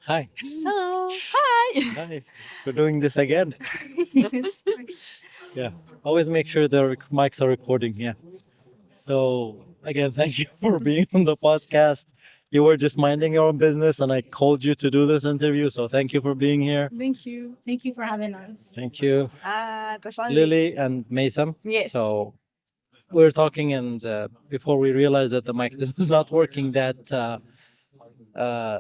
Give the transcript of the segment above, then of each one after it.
Hi. Hello. Hi. We're doing this again. Yeah. Always make sure the mics are recording. Yeah. So, again, thank you for being on the podcast. You were just minding your own business, and I called you to do this interview. So, thank you for being here. Thank you. Thank you for having us. Thank you, T'as changé. Lily and Mason. Yes. So, we were talking, and before we realized that the mic was not working, that uh,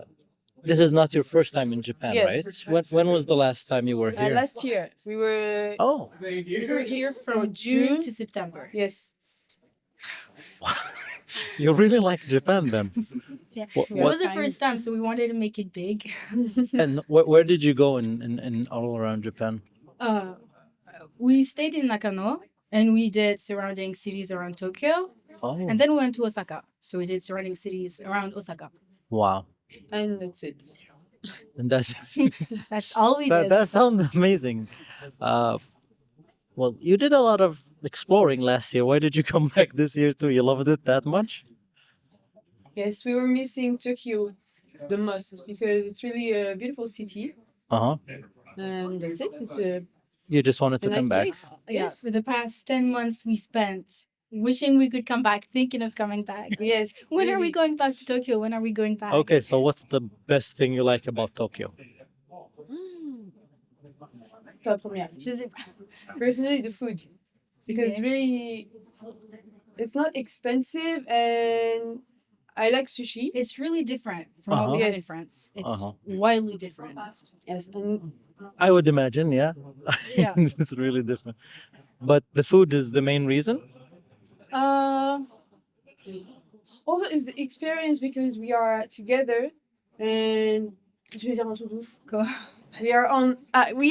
this is not your first time in Japan, Yes. right? When was the last time you were here? Last year Oh, we were here from June to September. Yes. you really like Japan then. Yeah. What, It what, was the first time, so we wanted to make it big. and where did you go in all around Japan? uh, we stayed in Nakano and we did surrounding cities around Tokyo. Oh, And then we went to Osaka. So we did surrounding cities around Osaka. wow. And that's it. And that's That's all we that, did. that sounds amazing. Uh, well, you did a lot of exploring last year. Why did you come back this year too? You loved it that much? Yes, we were missing Tokyo the most because it's really a beautiful city. Uh-huh. And that's it. It's a You just wanted to nice come back. place. Yeah, Yes. for the past 10 months we spent wishing we could come back, thinking of coming back. Yes. When are we really. going back to Tokyo? When are we going back? Okay, so what's the best thing you like about Tokyo? Toi, première. Je sais pas. Personally, the food. Because Yeah. really, it's not expensive and I like sushi. It's really different from what we have in Yes. France. It's Uh-huh. wildly different. Yes. And I would imagine, yeah. Yeah. It's really different. But the food is the main reason? Uh, also, it's the experience because we are together and je vais dire un truc de ouf. Quoi? We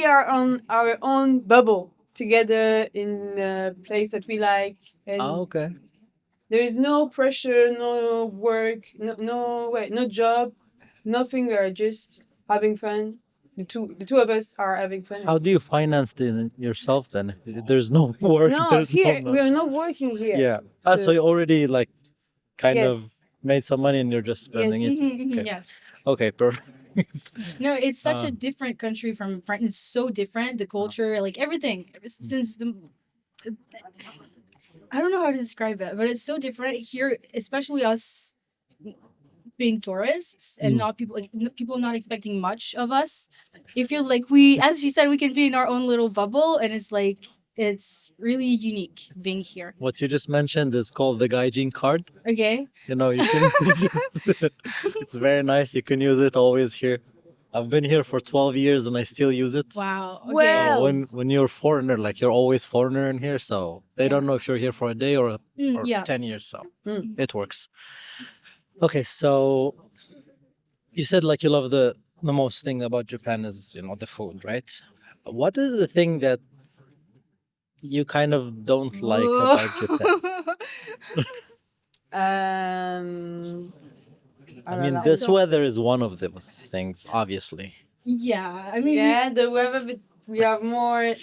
are on our own bubble together in a place that we like, and Okay. there is no pressure, no work, no job, nothing. We are just having fun. The two of us are having fun. How do you finance yourself then? There's no work. No, there's here no, we are not working here. Yeah. So you already like kind Yes. of made some money and you're just spending Yes. it. Okay. Yes. Okay, perfect. No, it's such a different country from France. It's so different. The culture, like everything. Since the, I don't know how to describe it, but it's so different here, especially us being tourists and not people, like people not expecting much of us. It feels like we, as you said, we can be in our own little bubble, and it's like it's really unique being here. What you just mentioned is called the Gaijin card. Okay. You know, you can. It's very nice. You can use it always here. I've been here for 12 years and I still use it. Wow. Okay. Well, When you're a foreigner, like you're always foreigner in here, so they don't know if you're here for a day or Yeah. 10 years, so it works. Okay, so you said like you love the most thing about Japan is, the food, right? What is the thing that you kind of don't like about Japan? I mean, know. this weather is one of those things, obviously. Yeah. I mean, yeah, the weather, but we have more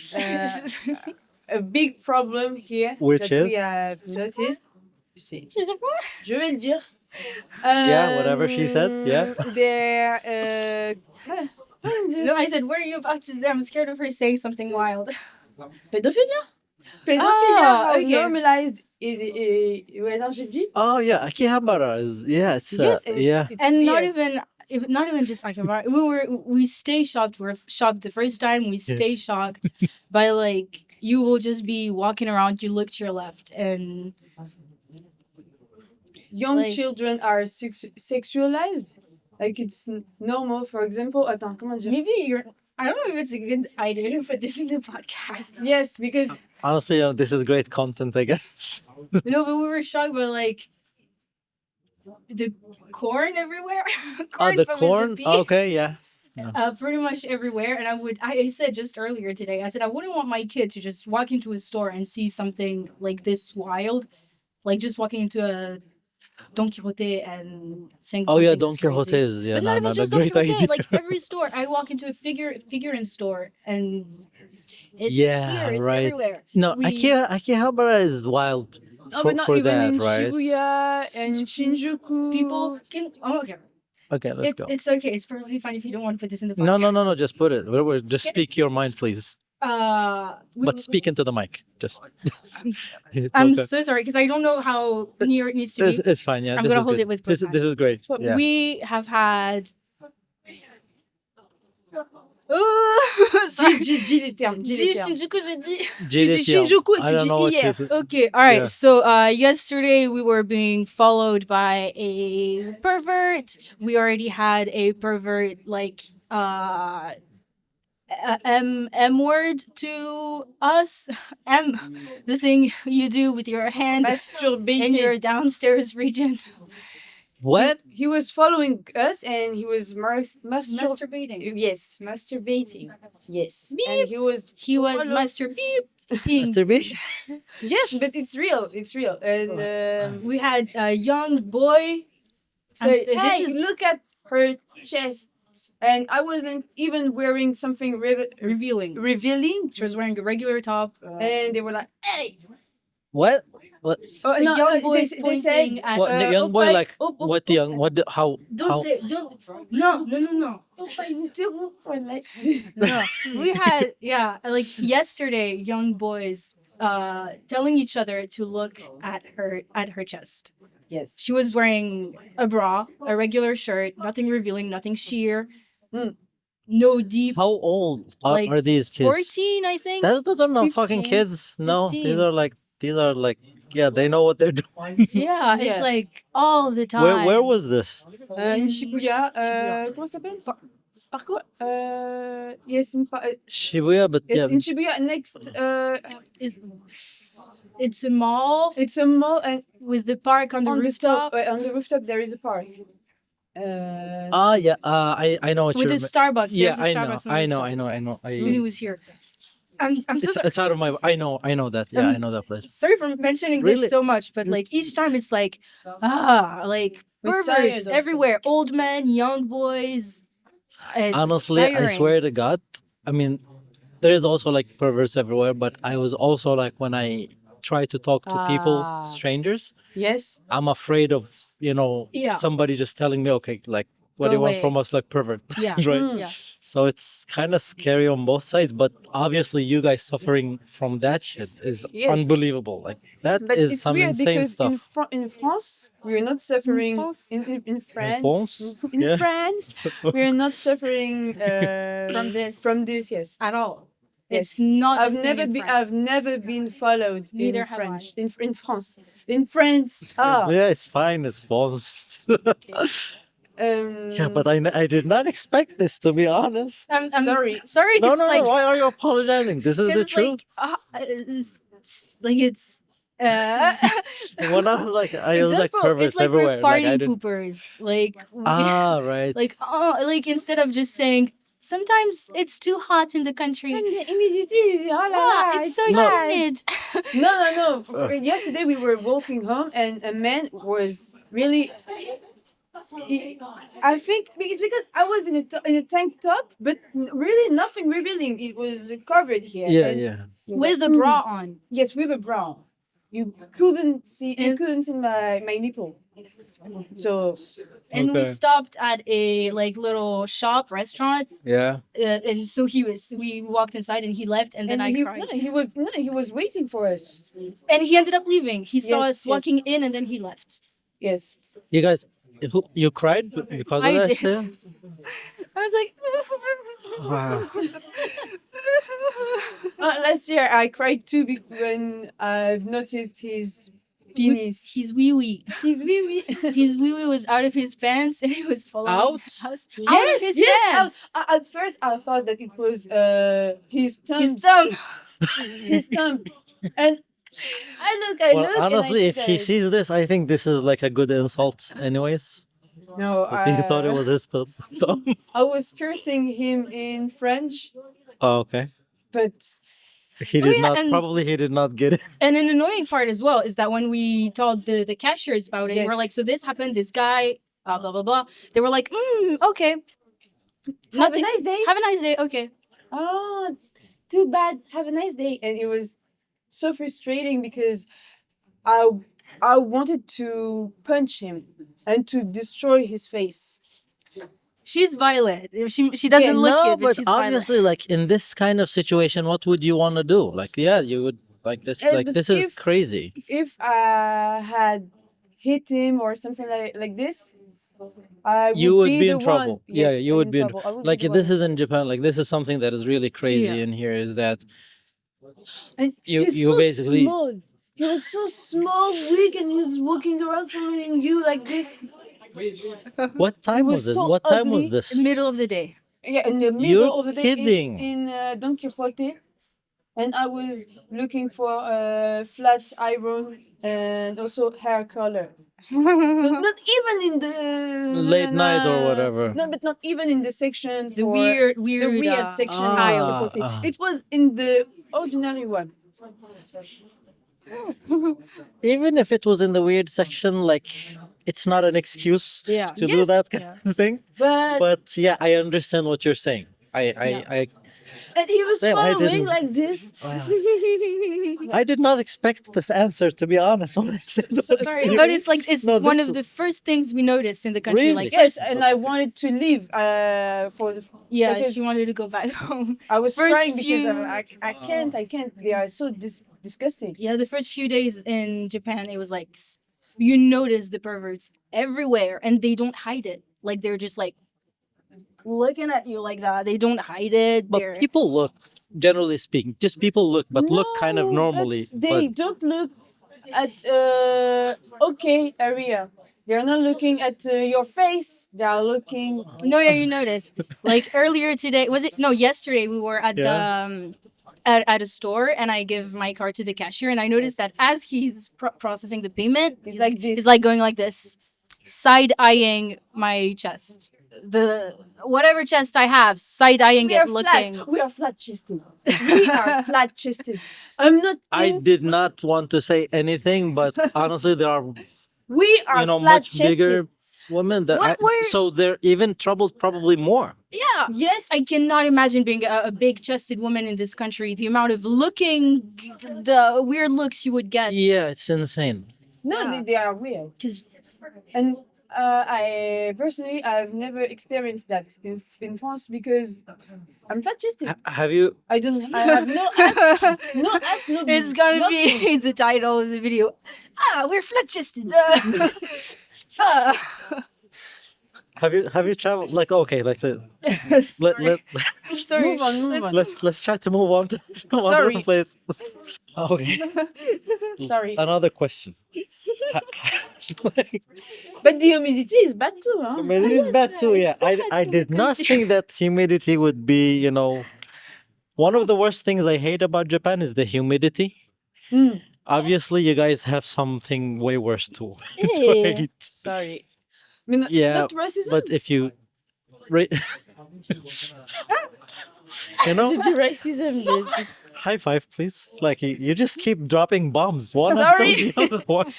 a big problem here. Which that is? we have noticed. Je sais. je sais pas. Je vais le dire. Yeah, whatever she said, yeah. There, No, I said, what are you about to say? I'm scared of her saying something wild. pédophilia. Pedophilia Ah, how okay. normalized is it? Ouais, non, j'ai dit. Oh yeah, Akihabara is it's Yes, it's, yeah. it's And not weird. even just Akiba. We stay shocked. We're shocked the first time. We stay shocked by like you will just be walking around. You look to your left and Young like- children are sexualized. Like it's normal. For example, attends, comment dire? maybe you're. I don't know if it's a good idea to put this in the podcast. Yes, because Honestly, this is great content, I guess. No, but we were shocked by like the corn everywhere. The from corn. Mississippi. Okay, yeah. Pretty much everywhere. And I said just earlier today, I said I wouldn't want my kid to just walk into a store and see something like this wild, like just walking into a Don Quixote and saying. Oh yeah, something Don that's crazy. Quixote is But not even not a just Don great Quixote. idea. Like every store, I walk into a figurine store and it's Yeah, here, it's right. everywhere. No, We- Akihabara is wild no, for, but not for even that, in right? Shibuya and Shinjuku. People can. Oh, okay. Okay, let's go. It's okay. It's perfectly fine if you don't want to put this in the podcast. No. Just put it. Just speak your mind, please. But speak into the mic. Just. It's I'm okay. so sorry because I don't know how near it needs to be. It's fine. Yeah, I'm this gonna is hold good. it with this. both This is great. hands. Yeah. We have had. Dis les termes, dis les termes. Shinjuku, j'ai dit. Tu dis Shinjuku et I tu don't dis know what hier. you said. Okay, all right. Yeah. So yesterday we were being followed by a pervert. We already had a pervert like M word to us. The thing you do with your hand in your downstairs region. What? He was following us and he was Masturbating. Yes, masturbating. Yes. Beep. And he was Masturbating. Mr. B? Yes, but it's real. It's real. And We had a young boy. so I'm so- hey, this is look at her chest. And I wasn't even wearing something revealing. revealing. She was wearing a regular top. And they were like, hey. What? What? Oh, The young boy is they pointing said, at. What? The young boy, Oppa, like, Oppa, what the young, what, the, how, Don't how? say. Don't. No. Oppa, interrompre, like. No. We had like yesterday, young boys telling each other to look at her chest. Yes. She was wearing a bra, a regular shirt, nothing revealing, nothing sheer. Mm. No deep. How old Like, are these kids? 14, I think. Those are not 15, fucking kids. No, 15. these are like, yeah, they know what they're doing. Yeah, it's Yeah. like all the time. Where was this? In Shibuya. Comment ça s'appelle? Parcours? Yes, Shibuya, but yes, yeah. in Shibuya next. It's a mall It's a mall and with the park on the on rooftop the top. On the rooftop there is a park. Yeah. I know what with you're. a Starbucks. Yeah, There's a I know. Starbucks on the rooftop. I know. Lulu was here. I'm so sorry. It's out of my. I know that. Yeah, I know that place. Sorry for mentioning Really? this so much, but like each time it's like like We're tired perverts of everywhere, old men, young boys. It's Honestly, I tiring. swear to God. I mean, there is also like perverts everywhere, but I was also like when I try to talk to people, Ah. strangers, Yes. I'm afraid of Yeah. somebody just telling me, okay, like what Go do you want away. from us, like pervert, Yeah. right? Mm. Yeah. So it's kind of scary on both sides, but obviously you guys suffering from that shit is Yes. unbelievable. Like that But is it's some weird insane because stuff. in France we're not suffering France? in France France? in Yeah. France we're not suffering from this yes. At all. Yes. It's not. I've never been followed Neither in have French in France. In France. Yeah, it's fine. It's false. Yeah, but I did not expect this, to be honest. I'm sorry. Sorry. No, 'cause, no, like, no. Why are you apologizing? This is 'cause the it's truth. like it's. When I was like, I was like Example, perverts it's like everywhere. we're party I didn't. poopers. Like, Right. like instead of just saying, sometimes it's too hot in the country. Humidity. Oh la la, It's so No. humid. No. Yesterday we were walking home and a man was really. I think it's because I was in a tank top, but really nothing revealing. It was covered here. Yeah, and yeah. he was With like, the bra on. Yes, with a bra. You couldn't see my nipple. So And we Okay. stopped at a like little shop restaurant, Yeah. and so we walked inside and he left, and then I cried. he was waiting for us. And he ended up leaving. He saw Yes, us yes. walking in, and then he left. Yes. You guys, you cried because of I that did. shit? I was like, Wow. Last year I cried too when I've noticed his penis. his wee wee. His wee wee. His wee wee was out of his pants, and he was following Out? us. Out of his pants. At first I thought that it was his thumb. His thumb. His thumb. And I look, Well, and I honestly, see if he that- sees this, I think this is like a good insult, anyways. No, 'Cause he thought it was his thumb. I was cursing him in French, Oh, okay. but He did yeah, not. and- Probably he did not get it. And an annoying part as well is that when we told the cashiers about it, Yes. we're like, so this happened, this guy, blah, blah, blah. They were like, okay. have a nice day. Have a nice day. Okay. Oh, too bad. Have a nice day. And it was so frustrating because I wanted to punch him and to destroy his face. She's violent. She doesn't look No, it, but but she's obviously, violent. like in this kind of situation, what would you want to do? Like, yeah, you would like this. Yes, Like, but this is if crazy. if I had hit him or something like this, I You would would be be the in trouble. one. Yeah, Yes, you would in be in trouble. I would be like the this one. is in Japan. Like, this is something that is really crazy Yeah. in here. Is that And you he's you so basically small. He was so small, weak, and he's walking around following you like this. what He time was was it? so What time was ugly. this? Middle of the day. Yeah, in the You're middle of the day kidding. in Don Quixote, and I was looking for a flat iron and also hair color. So not even in the Late night or whatever. No, but not even in the section The for weird, the weird, weird section of aisles. Don Quixote. Ah. It was in the ordinary one. Even if it was in the weird section, like it's not an excuse Yeah. to do Yes. that kind of thing. But But yeah, I understand what you're saying. I and he was Damn, I following didn't- like this. I did not expect this answer, to be honest. When I said that to Sorry, you. but it's like it's No, one this of is- the first things we noticed in the country. Really? Like Yes, first, and I wanted to leave for the yeah, because she wanted to go back home. I was First crying because few- I can't. They are so disgusting. Yeah, the first few days in Japan, it was like you notice the perverts everywhere, and they don't hide it. Like they're just like looking at you like that. They don't hide it. But They're people look, generally speaking, just people look, but look kind of No, normally. but they don't look at okay area. They're not looking at your face. They are looking. no, yeah, you noticed. Like earlier today, was it? No, yesterday we were at Yeah. the. At a store, and I give my card to the cashier, and I noticed that as he's processing the payment, He's like this. He's like going like this, side eyeing my chest. The whatever chest I have, side eyeing We are it, looking. flat. We are flat chested. We are flat chested. I'm not. I in- did not want to say anything, but honestly, there are We are much flat-chested. bigger women that What were- so they're even troubled probably more. Yeah. Yes. I cannot imagine being a big chested woman in this country. The amount of looking, the weird looks you would get. Yeah, it's insane. No, Yeah. they are weird. Because And I personally, I've never experienced that in France because I'm flat chested. Have you? I don't. I have no ass. No ass. No. it's gonna nothing. be the title of the video. We're flat chested. Have you traveled like okay like the let Sorry. Move on, move on. let's try to move on to some Sorry. other place. Okay, Sorry. another question. Like, But the humidity is bad too, huh? I mean, it is bad too. Yeah, I did not think that humidity would be, one of the worst things I hate about Japan is the humidity. Mm. Obviously, you guys have something way worse too. Eh. Sorry. I mean, Yeah, not racism. but if you, ra- racism. high five, please. Like you just keep dropping bombs one after Sorry. the other one.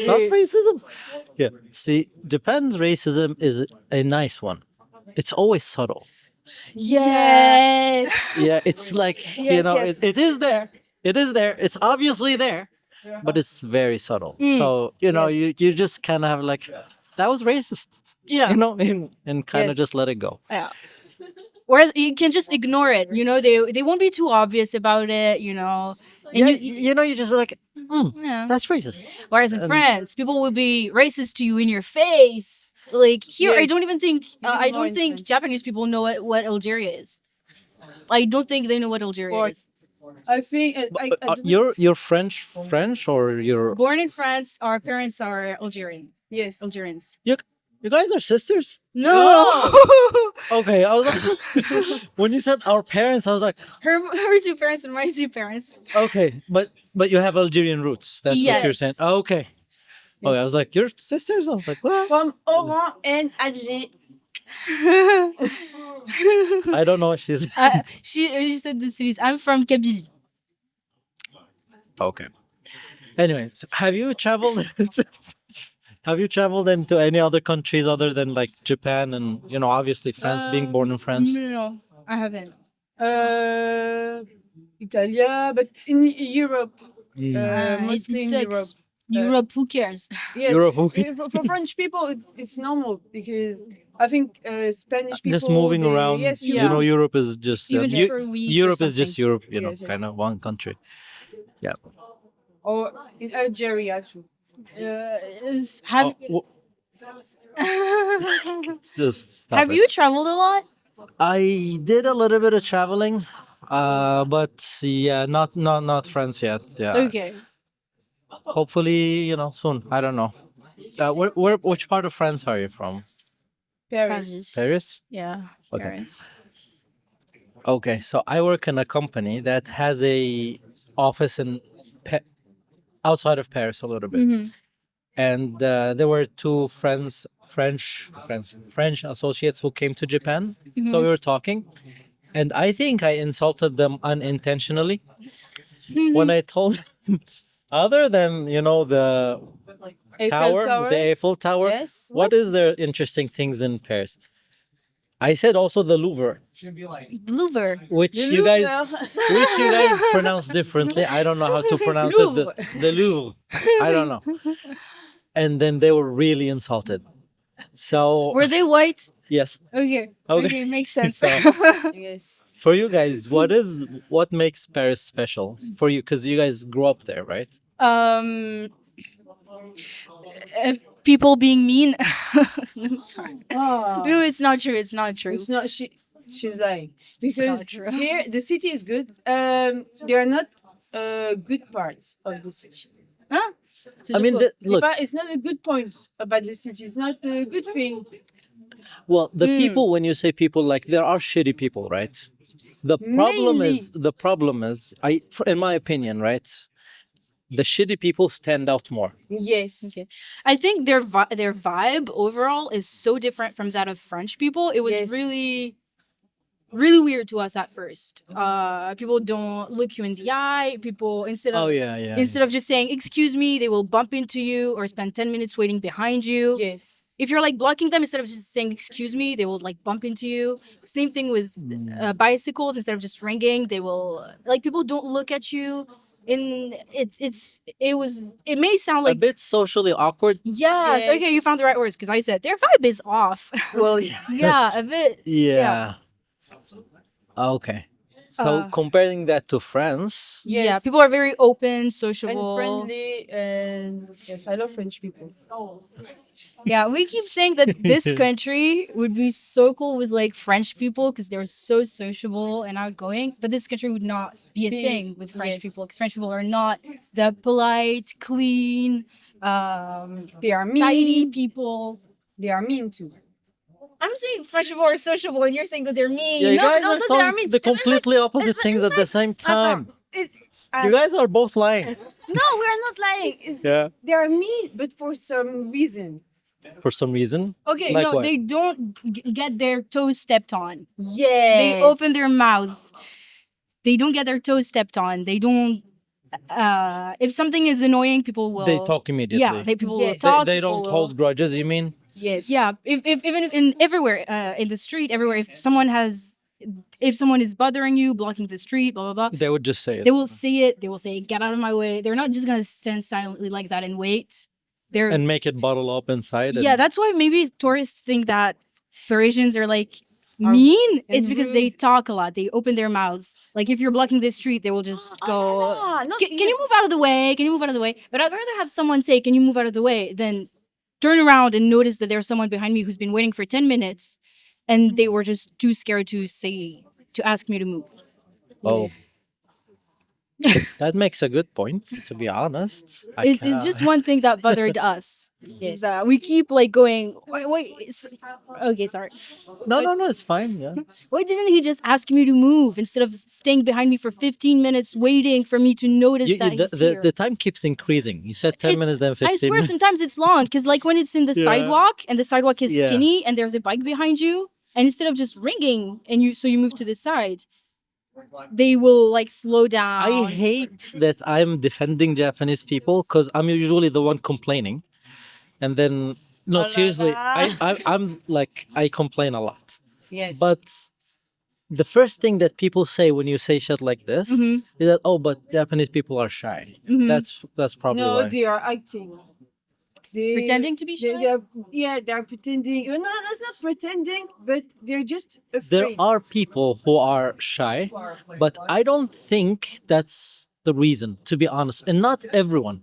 Not racism. Yeah. See, Japan's racism is a nice one. It's always subtle. Yes. Yeah, it's like Yes, yes. it is there. It is there. It's obviously there, but it's very subtle. So Yes. you just kind of have like that was racist. Yeah. And kind of Yes. just let it go. Yeah. Whereas you can just ignore it. They won't be too obvious about it. And Yeah, you, you just like yeah. that's racist. Whereas in France, people will be racist to you in your face. Like here, I Yes. don't even think Even I more don't in think France. Japanese people know what Algeria is. I don't think they know what Algeria Or- is. I think I don't- You're French or you're Born in France, our parents are yes. Algerians. you guys are sisters? No, Okay, I was like when you said our parents, I was like, her two parents and my two parents. okay, but you have Algerian roots. That's what you're Yes. saying. Okay. Okay, I was like, you're sisters? I was like, what? From Oran and Alger. I don't know what she's. She said the cities. I'm from Kabylie. Okay. Anyways, have you traveled? Have you traveled into any other countries other than like Japan and obviously France? Being born in France. No, I haven't. Italia, but in Europe. Mostly in It's Europe. Europe, who cares? Yes. Europe, okay. For French people, it's normal because I think Spanish people. Just moving they, around. Yes, Yeah. You know, Europe is just Even just for a week or Europe is just something. Europe. You know, Yes, yes. kind of one country. Yeah. Or in Algeria too. Have Oh, just stop Have it. you traveled a lot? I did a little bit of traveling, but yeah, not France yet. Yeah, Okay. hopefully soon. I don't know. Which part of France are you from? Paris. Paris. Yeah. Okay. Paris. Okay, so I work in a company that has a office in outside of Paris a little bit, Mm-hmm. and there were two French associates who came to Japan. So we were talking, and I think I insulted them unintentionally when I told them, other than the Eiffel tower, the Tower. Eiffel Tower, Yes. what is there interesting things in Paris? I said also the Louvre, Louvre. which The you guys Louvre. which you guys pronounce differently. I don't know how to pronounce it. Louvre. The Louvre. I don't know. And then they were really insulted. So Were they white? yes. Okay. Okay. Okay, makes sense. So Yes. for you guys, what makes Paris special for you? Because you guys grew up there, right? um, People being mean. No, sorry. Ah. No, it's not true. It's not true. It's not she's lying It's because not true. here the city is good. There are not good parts of the city. Huh? I mean, look. It's not a good point about the city. It's not a good thing. Well, the people. When you say people, like there are shitty people, right? Mainly. The problem is, in my opinion, right? The shitty people stand out more. Yes. Okay. I think their vibe overall is so different from that of French people. It was Yes. really really weird to us at first. People don't look you in the eye. People Oh yeah, yeah. instead of just saying excuse me, they will bump into you or spend 10 minutes waiting behind you. Yes. If you're like blocking them, instead of just saying excuse me, they will like bump into you. Same thing with bicycles. Instead of just ringing, they will like people don't look at you. And it may sound A like bit socially awkward. yes, Yes. okay, you found the right words because I said their vibe is off. Well, yeah. Yeah, a bit. Yeah. Okay. So comparing that to France, Yeah, Yes. people are very open, And sociable, friendly, and yes, I love French people. Yeah, we keep saying that this country would be so cool with like French people because they're so sociable and outgoing, but this country would not be a thing with French yes. people because French people are not the polite, clean, They are tidy mean. people. They are mean too. I'm saying French people are sociable, and you're saying that they're mean. yeah, you No, guys no, are so they are saying mean. the completely opposite things at the same time. You guys are both lying. No, we are not lying. Yeah. They are mean, but for some reason. For some reason. Okay, Like no, what? they don't get their toes stepped on. Yes. They open their mouths. They don't get their toes stepped on. They don't. If something is annoying, people will. They talk immediately. Yeah, people will Yes. talk. They people don't will- hold grudges. You mean? Yes. Yeah, if even in everywhere, in the street, everywhere, if someone is bothering you, blocking the street, blah blah blah, They would just say it they will say it. They will say, "Get out of my way." They're not just gonna stand silently like that and wait. They're and make it bottle up inside. yeah. That's why maybe tourists think that Parisians are like mean. It's because they talk a lot. They open their mouths. Like if you're blocking the street, they will just go. Can you move out of the way? Can you move out of the way? But I'd rather have someone say, "Can you move out of the way?" than turn around and notice that there's someone behind me who's been waiting for 10 minutes and they were just too scared to ask me to move. Oh. That makes a good point, to be honest. It's just one thing that bothered us. Is that we keep like going, okay, sorry. No, it's fine. Yeah. Why didn't he just ask me to move instead of staying behind me for 15 minutes waiting for me to notice that he's here? The time keeps increasing. You said 10 minutes, then 15 I swear minutes. sometimes it's long because like when it's in the sidewalk and the sidewalk is Yeah. skinny and there's a bike behind you and instead of just ringing and you move to the side, they will like slow down. I hate that I'm defending Japanese people because I'm usually the one complaining. And then, no, seriously, I'm like, I complain a lot. Yes. But the first thing that people say when you say shit like this is that, oh, but Japanese people are shy. That's probably no, why. they are acting. Pretending to be shy? They're pretending. No, that's not pretending, but they're just There afraid. are people who are shy, but I don't think that's the reason, to be honest. And not everyone.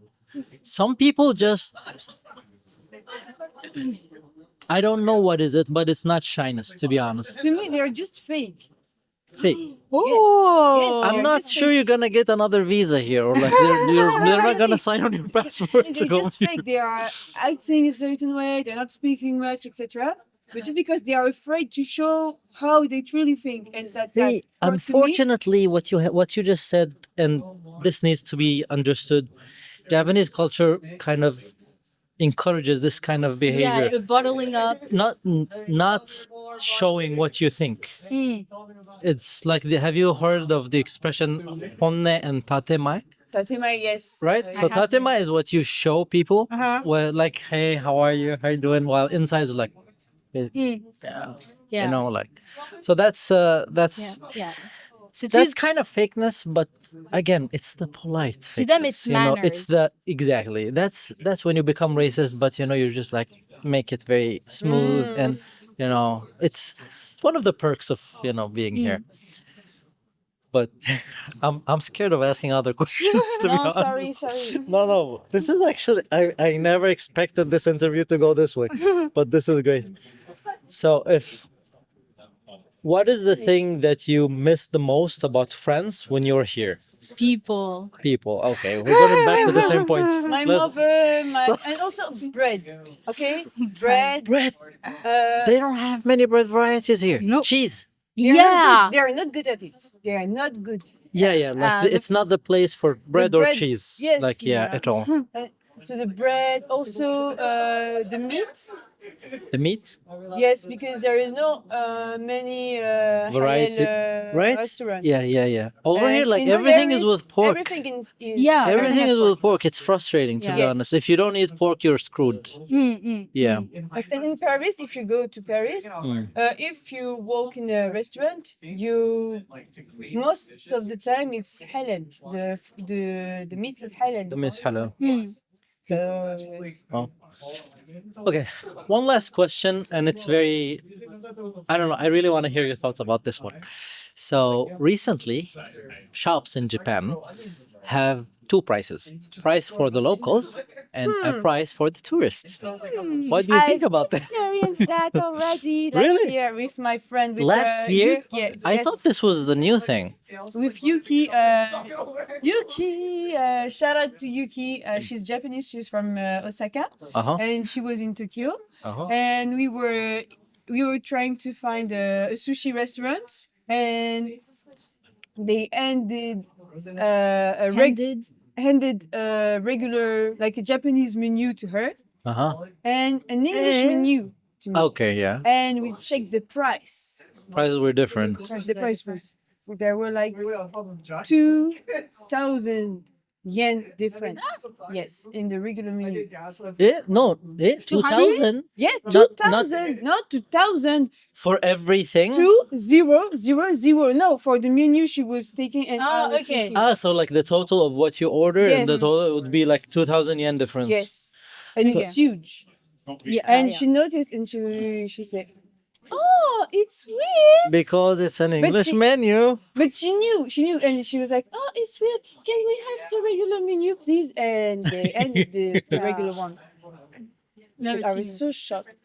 Some people just, I don't know what is it, but it's not shyness, to be honest. To me, they're just fake. Fake. Yes, I'm they're not just sure fake. you're gonna get another visa here, or like they're not gonna sign on your passport to They're go. just fake. They are acting a certain way. They're not speaking much, etc. But just because they are afraid to show how they truly think, and that See, to me, unfortunately, what you just said, and this needs to be understood. Japanese culture kind of encourages this kind of behavior. Yeah, bottling up. Not showing what you think. It's like have you heard of the expression honne and tatemae? Tatema, yes, Right? So have tatemae is what you show people. Uh-huh. Well, like, hey, how are you? How you doing? While inside is like, yeah, Yeah. you know, like. So that's Yeah. So that's kind of fakeness, but again, it's the polite. To them, fakeness, it's you know, it's manners. the exactly. That's when you become racist, but you know, you're just like make it very smooth, and you know, it's one of the perks of being here. But I'm scared of asking other questions. To be No, honest. sorry. No. This is actually I never expected this interview to go this way, but this is great. So if what is the thing that you miss the most about France when you're here? people. People. Okay, we're going back to the same point. My Let's- mother, Stop. and also bread. Okay, bread. Bread. They don't have many bread varieties here. Nope. Cheese. They're Yeah. not good. They are not good at it. They are not good. Yeah. Like it's not the place for bread or bread- cheese. yes, Like at all. So the bread, also the meat. The meat. Yes, because there is no many Variety, halal, right? restaurants. Yeah. Over here, And like in everything is Paris, with pork. Everything is Yeah, Everything has is with pork. It's frustrating, to be Yes. honest. If you don't eat pork, you're screwed. Yeah. And in Paris, if you go to Paris, if you walk in a restaurant, you most of the time it's halal. The meat is halal. The Miss Hello. So Oh. Okay. One last question, and it's very. I don't know. I really want to hear your thoughts about this one. So recently, shops in Japan have two prices: price for the locals and a price for the tourists. What do you think about this? experienced that already last Really? year with my friend. With, Last year? Yuki. I thought this was a new thing. With Yuki. Yuki, shout out to Yuki. She's Japanese. She's from Osaka, Uh-huh. and she was in Tokyo. Uh-huh. And we were trying to find a sushi restaurant, and they handed a regular, like a Japanese menu to her Uh-huh. and an English menu to me. Okay, yeah. And we checked the price. Prices were different. The price was there were like 2,000 yen difference. Yes, in the regular menu. No, 2,000 Yeah, Not- 2,000, not 2,000. for everything. 2,000. No, for the menu she was taking and I was okay. taking. So like the total of what you order and the Yes. total would be like 2,000 yen difference. Yes, and it's huge. Yeah. And she noticed and she said, "Oh, it's weird." Because it's an English she- menu. But she knew, and she was like, "Oh, it's weird. Can we have the regular menu, please?" And they ended the regular one. Never I seen was it. so shocked.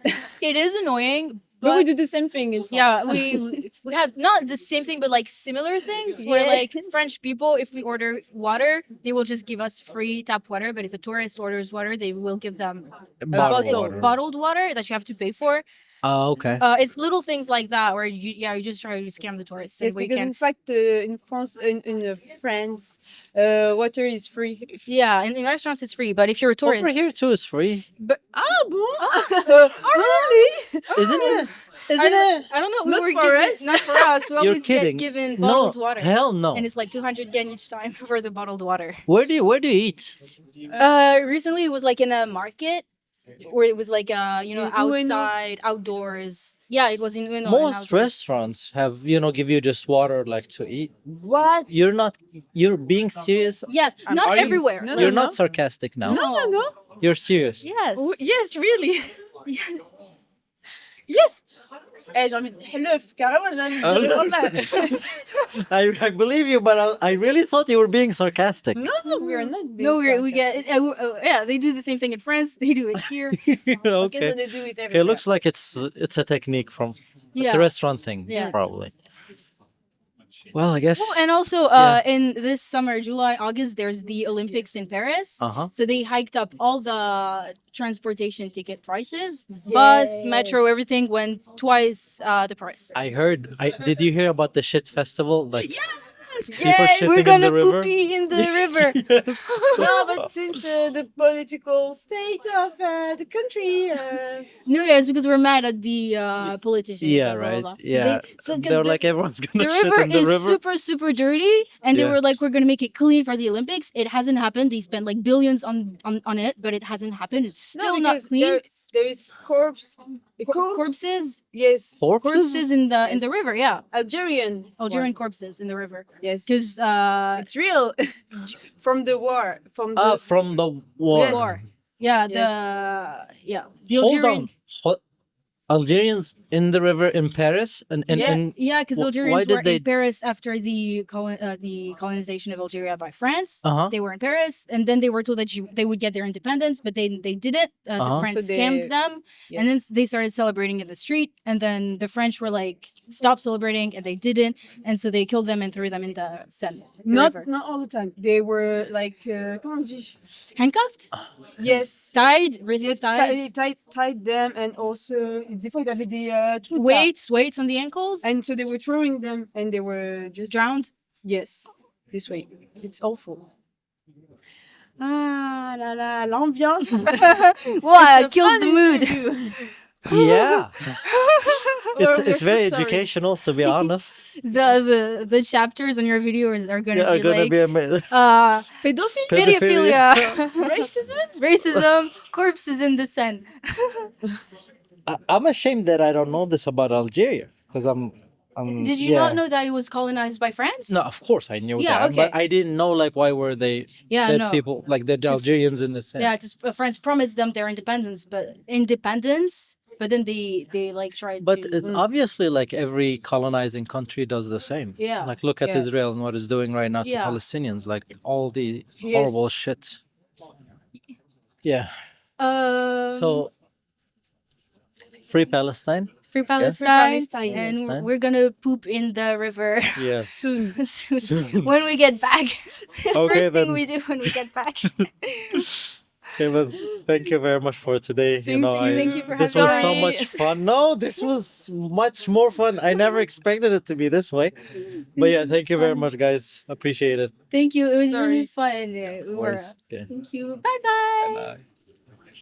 It is annoying, But we but do the same thing in France. yeah, we have not the same thing, but like similar things. Where like Yes. French people, if we order water, they will just give us free tap water. But if a tourist orders water, they will give them bottled water that you have to pay for. Oh, okay. It's little things like that where you just try to scam the tourists. Yes, and we because can in fact, in France, in France, water is free. yeah, in restaurants it's free, but if you're a tourist, Over here too is free, but Ah, bon? Oh, really? isn't it? Isn't it? I don't know. Not were for given, us. Not for us. We You're always kidding. get given No, bottled water. hell no. And it's like 200 yen each time for the bottled water. Where do you eat? Recently it was like in a market where it was like In Ueno. outside, outdoors. Yeah, it was in Uno. and Most now- restaurants have, give you just water like to eat. What? You're being serious? Yes, not Are you- everywhere. No, Like, You're no. not sarcastic now. No. No. You're serious. Yes. Yes, really. Yes. Yes. Eh, j'ai envie de... L'œuf, carrément, j'ai envie de dire le I believe you, but I really thought you were being sarcastic. No, we are not being No, we sarcastic. get yeah. They do the same thing in France. They do it here. Okay, so Okay. they do it Okay, everywhere. it looks like it's a technique from it's Yeah. a restaurant thing, Yeah. probably. Well, I guess. And also, Yeah. in this summer, July, August, there's the Olympics in Paris. Uh-huh. So they hiked up all the transportation ticket prices. Bus, metro, everything went twice the price. I heard. Did you hear about the shit festival? Like people Yes, shitting We're in gonna the river. poopy in the river. No, but since the political state of the country, No, yeah, it's because we're mad at the politicians. Yeah, and blah, right. blah, blah. Yeah, So, 'cause they're the, like everyone's gonna the shit river in the is river. super, super dirty, and they Yeah. were like, "We're gonna make it clean for the Olympics." It hasn't happened. They spent like billions on it, but it hasn't happened. It's still not because clean. there is Corpses, Yes, corpses in the river. Yeah, Algerian corpses in the river. Yes, Because it's real from the war, from the From the war. Yes. war. Yeah, the Hold Algerian. on. Algerians in the river in Paris and Yes. Yeah, because why Algerians did were they- in Paris after the colonization of Algeria by France. Uh-huh. They were in Paris, and then they were told that they would get their independence, but they didn't. Uh-huh. The French So they- scammed them, Yes. and then they started celebrating in the street. And then the French were like, "Stop celebrating," and they didn't, and so they killed them and threw them in the Seine, the not river. all the time. They were like comment on dit? Handcuffed, Yes. tied, wrists Yes, tied, they tied them, and also des fois ils avaient des trucs là. weights on the ankles, And so they were throwing them, and they were just drowned. Yes, this way. It's awful. Ah la la, l'ambiance. Wow, I It's a killed fun the mood. interview. yeah. We're It's very so sorry. educational, to be honest. The chapters on your video are gonna Yeah, are be gonna like be amazing. Pedophilie. pedophilia, Racism. racism, corpses in the Seine. I'm ashamed that I don't know this about Algeria because I'm. Did you yeah. not know that it was colonized by France? No, of course I knew Yeah, that, okay. but I didn't know like why were they Yeah, dead no. people like the Algerians in the sense. Yeah, because France promised them their independence, but then they like tried But to. it's obviously like every colonizing country does the same. Yeah. Like look at Yeah. Israel and what it's doing right now to Yeah. Palestinians, like all the Yes. horrible shit. Yeah. So free Palestine. Free Palestine, Palestine, and yes. we're gonna poop in the river Yes. Soon. soon. Soon. When we get back. Okay, First thing then. we do when we get back. Okay, but thank you very much for today. Thank you. Thank you for this having was so me. much fun. No, this was much more fun. I never expected it to be this way. But yeah, thank you very much, guys. Appreciate it. Thank you. It was really Sorry. fun. Yeah, we Of were. course. Okay. Thank you. Bye bye. Bye.